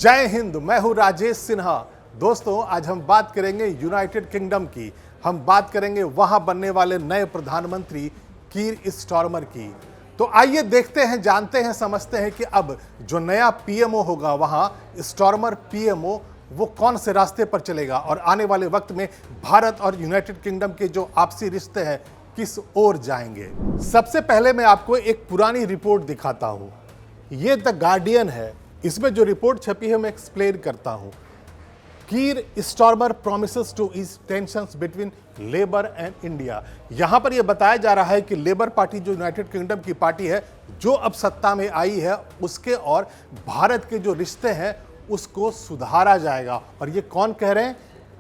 जय हिंद। मैं हूं राजेश सिन्हा। दोस्तों, आज हम बात करेंगे यूनाइटेड किंगडम की। हम बात करेंगे वहां बनने वाले नए प्रधानमंत्री कीर स्टारमर की। तो आइए देखते हैं, जानते हैं, समझते हैं कि अब जो नया पीएमओ होगा वहां स्टारमर पीएमओ वो कौन से रास्ते पर चलेगा और आने वाले वक्त में भारत और यूनाइटेड किंगडम के जो आपसी रिश्ते हैं किस ओर जाएंगे। सबसे पहले मैं आपको एक पुरानी रिपोर्ट दिखाता हूं। ये द गार्डियन है। इसमें जो रिपोर्ट छपी है मैं एक्सप्लेन करता हूं। Keir Starmer promises to ease tensions between Labour and India. यहां पर यह बताया जा रहा है कि लेबर पार्टी जो यूनाइटेड किंगडम की पार्टी है जो अब सत्ता में आई है उसके और भारत के जो रिश्ते हैं उसको सुधारा जाएगा। और ये कौन कह रहे हैं?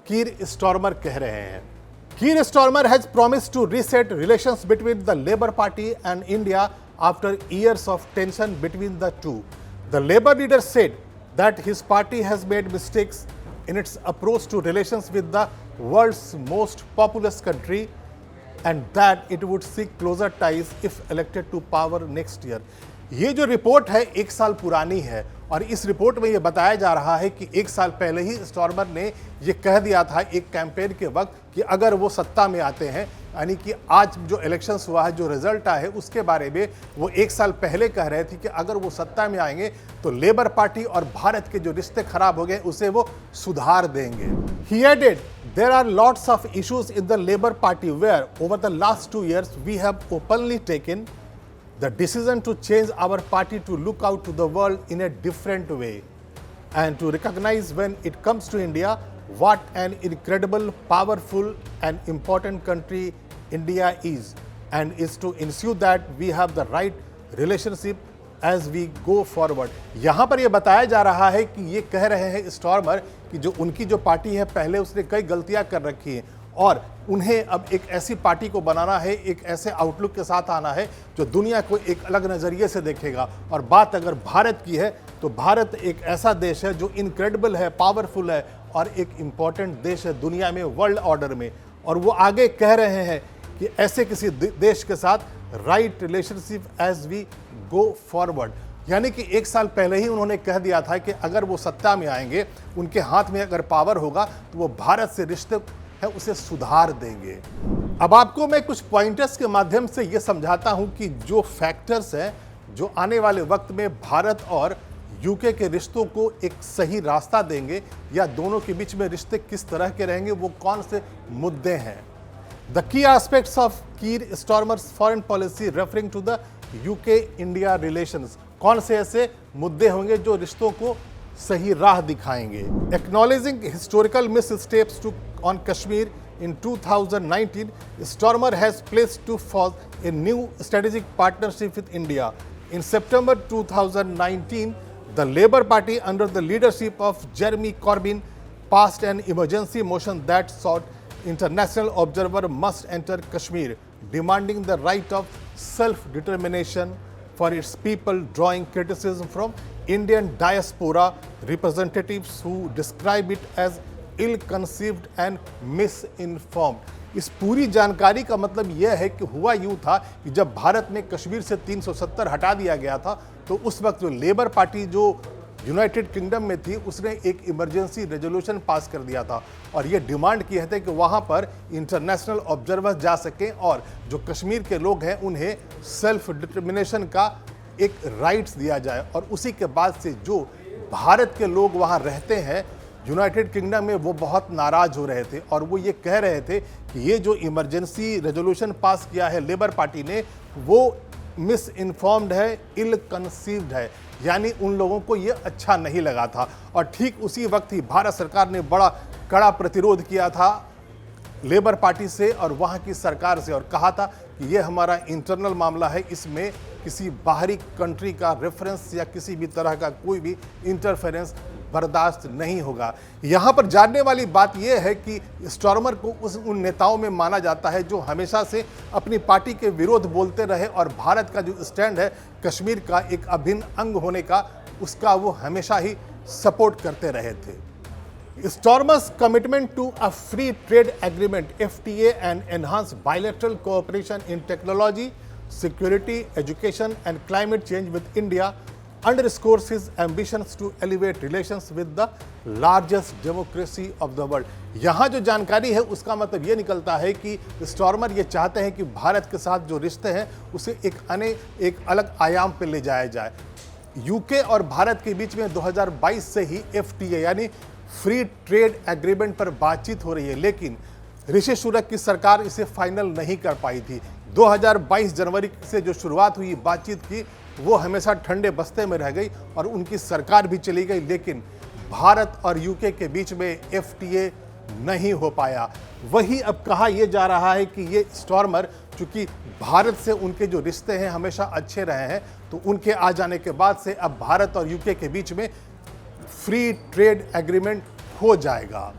कीर स्टारमर कह रहे हैं। Keir Starmer has promised to reset relations between the Labour party and India after years of tension between the two. The Labour leader said that his party has made mistakes in its approach to relations with the world's most populous country and that it would seek closer ties if elected to power next year. ये जो report है 1 साल पुरानी है और इस report में ये बताया जा रहा है कि 1 साल पहले ही स्टारमर ने ये कह दिया था एक कैंपेन के वक्त कि अगर वो सत्ता में आते हैं, यानी कि आज जो इलेक्शंस हुआ है, जो रिजल्ट आया है उसके बारे में वो 1 साल पहले कह रहे थे कि अगर वो सत्ता में आएंगे तो लेबर पार्टी और भारत के जो रिश्ते खराब हो गए उसे वो सुधार देंगे। He added, there are lots of issues in the Labour Party where over the last 2 years we have openly taken the decision to change our party to look out to the world in a different way and to recognize when it comes to India what an incredible, powerful and important country India is and is to ensure that we have the right relationship as we go forward. यहाँ पर ये बताया जा रहा है कि ये कह रहे हैं स्टारमर कि जो उनकी जो पार्टी है पहले उसने कई गलतियां कर रखी हैं और उन्हें अब एक ऐसी पार्टी को बनाना है, एक ऐसे आउटलुक के साथ आना है जो दुनिया को एक अलग नज़रिए से देखेगा। और बात अगर भारत की है तो भारत एक ऐसा देश है जो इनक्रेडिबल है, पावरफुल है और एक इम्पॉर्टेंट देश है दुनिया में, वर्ल्ड ऑर्डर में। और वो आगे कह रहे हैं कि ऐसे किसी देश के साथ right relationship as we go forward. यानी कि 1 साल पहले ही उन्होंने कह दिया था कि अगर वो सत्ता में आएंगे, उनके हाथ में अगर पावर होगा तो वो भारत से रिश्ते है उसे सुधार देंगे। अब आपको मैं कुछ पॉइंटर्स के माध्यम से ये समझाता हूं कि जो फैक्टर्स हैं जो आने वाले वक्त में भारत और यूके के रिश्तों को एक सही रास्ता देंगे या दोनों के बीच में रिश्ते किस तरह के रहेंगे, वो कौन से मुद्दे हैं। The key aspects of Keir Starmer's foreign policy referring to the UK India relations. कौन से ऐसे मुद्दे होंगे जो रिश्तों को सही राह दिखाएंगे। Acknowledging historical missteps too on Kashmir in 2019, Starmer has pledged to forge a new strategic partnership with India. In September 2019, the Labour Party under the leadership of Jeremy Corbyn passed an emergency motion that sought international observer must enter Kashmir, demanding the right of self-determination for its people, drawing criticism from Indian diaspora representatives who describe it as ill-conceived and misinformed। इस पूरी जानकारी का मतलब यह है कि हुआ यूं था कि जब भारत में कश्मीर से 370 हटा दिया गया था तो उस वक्त जो लेबर पार्टी जो यूनाइटेड किंगडम में थी उसने एक इमरजेंसी रेजोल्यूशन पास कर दिया था और ये डिमांड किए थे कि वहाँ पर इंटरनेशनल ऑब्जर्वर्स जा सकें और जो कश्मीर के लोग हैं उन्हें सेल्फ डिटर्मिनेशन का एक राइट्स दिया जाए। और उसी के बाद से जो भारत के लोग वहाँ रहते हैं यूनाइटेड किंगडम में वो बहुत नाराज़ हो रहे थे और वो ये कह रहे थे कि ये जो इमरजेंसी रेजोल्यूशन पास किया है लेबर पार्टी ने वो मिस इन्फॉर्म्ड है, इल कंसीव्ड है, यानी उन लोगों को ये अच्छा नहीं लगा था। और ठीक उसी वक्त ही भारत सरकार ने बड़ा कड़ा प्रतिरोध किया था लेबर पार्टी से और वहाँ की सरकार से और कहा था कि ये हमारा इंटरनल मामला है, इसमें किसी बाहरी कंट्री का रेफरेंस या किसी भी तरह का कोई भी इंटरफेरेंस बर्दाश्त नहीं होगा। यहाँ पर जानने वाली बात यह है कि स्टारमर को उन नेताओं में माना जाता है जो हमेशा से अपनी पार्टी के विरोध बोलते रहे और भारत का जो स्टैंड है कश्मीर का एक अभिन्न अंग होने का उसका वो हमेशा ही सपोर्ट करते रहे थे। Starmer's commitment to a free trade agreement (FTA) and enhance bilateral cooperation in technology, security, education and climate change with India underscores his ambitions to elevate relations with the largest democracy of the world। यहाँ जो जानकारी है उसका मतलब ये निकलता है कि स्टॉर्मर ये चाहते हैं कि भारत के साथ जो रिश्ते हैं उसे एक अलग आयाम पर ले जाया जाए। यूके और भारत के बीच में 2022 से ही FTA यानी फ्री ट्रेड एग्रीमेंट पर बातचीत हो रही है, लेकिन ऋषि सुनक की सरकार इसे फाइनल नहीं कर पाई थी। 2022 जनवरी से जो शुरुआत हुई बातचीत की वो हमेशा ठंडे बस्ते में रह गई और उनकी सरकार भी चली गई, लेकिन भारत और यूके के बीच में FTA नहीं हो पाया। वही अब कहा यह जा रहा है कि ये स्टॉर्मर, चूंकि भारत से उनके जो रिश्ते हैं हमेशा अच्छे रहे हैं, तो उनके आ जाने के बाद से अब भारत और यूके के बीच में फ्री ट्रेड एग्रीमेंट हो जाएगा।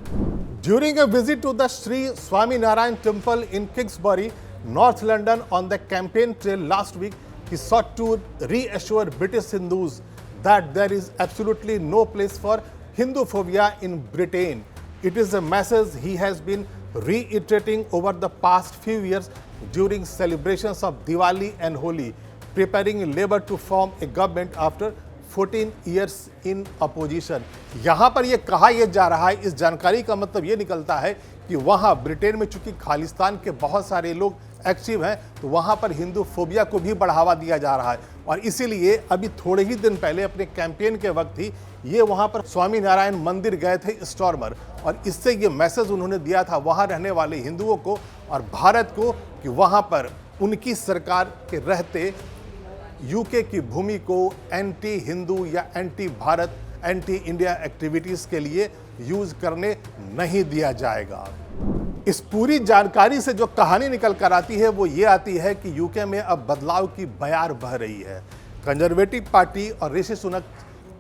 During a visit to the Sri Swaminarayan Temple in Kingsbury, North London on the campaign trail last week, he sought to reassure British Hindus that there is absolutely no place for Hinduphobia in Britain. It is a message he has been reiterating over the past few years during celebrations of Diwali and Holi, preparing Labour to form a government after 14 years in opposition। यहाँ पर ये कहा यह जा रहा है, इस जानकारी का मतलब ये निकलता है कि वहाँ ब्रिटेन में चूंकि खालिस्तान के बहुत सारे लोग एक्टिव हैं, तो वहाँ पर हिंदू फोबिया को भी बढ़ावा दिया जा रहा है। और इसीलिए अभी थोड़े ही दिन पहले अपने कैंपेन के वक्त ही ये वहाँ पर स्वामी नारायण मंदिर गए थे स्टॉर्मर, और इससे ये मैसेज उन्होंने दिया था वहाँ रहने वाले हिंदुओं को और भारत को कि वहाँ पर उनकी सरकार के रहते यूके की भूमि को एंटी हिंदू या anti Bharat, anti India activities के लिए यूज करने नहीं दिया जाएगा। इस पूरी जानकारी से जो कहानी निकल कर आती है वो ये आती है कि यूके में अब बदलाव की बयार बह रही है। कंजर्वेटिव पार्टी और ऋषि सुनक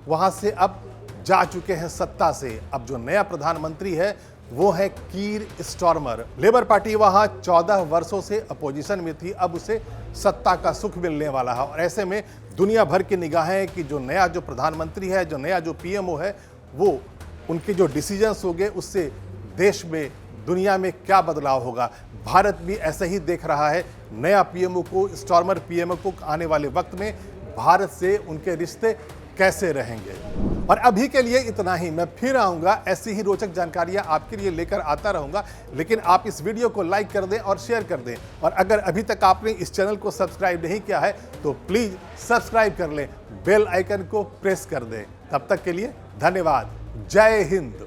वहाँ से अब जा चुके हैं सत्ता से। अब जो नया प्रधानमंत्री है वो है कीर स्टॉर्मर। लेबर पार्टी वहाँ 14 वर्षों से अपोजिशन में थी, अब उसे सत्ता का सुख मिलने वाला है। और ऐसे में दुनिया भर की निगाहें हैं कि जो नया जो प्रधानमंत्री है, जो नया जो PMO है, वो उनके जो डिसीजंस होंगे उससे देश में, दुनिया में क्या बदलाव होगा। भारत भी ऐसे ही देख रहा है नया PMO को, स्टॉर्मर PMO को आने वाले वक्त में भारत से उनके रिश्ते कैसे रहेंगे। और अभी के लिए इतना ही। मैं फिर आऊँगा, ऐसी ही रोचक जानकारियाँ आपके लिए लेकर आता रहूँगा, लेकिन आप इस वीडियो को लाइक कर दें और शेयर कर दें। और अगर अभी तक आपने इस चैनल को सब्सक्राइब नहीं किया है तो प्लीज़ सब्सक्राइब कर लें, बेल आइकन को प्रेस कर दें। तब तक के लिए धन्यवाद। जय हिंद।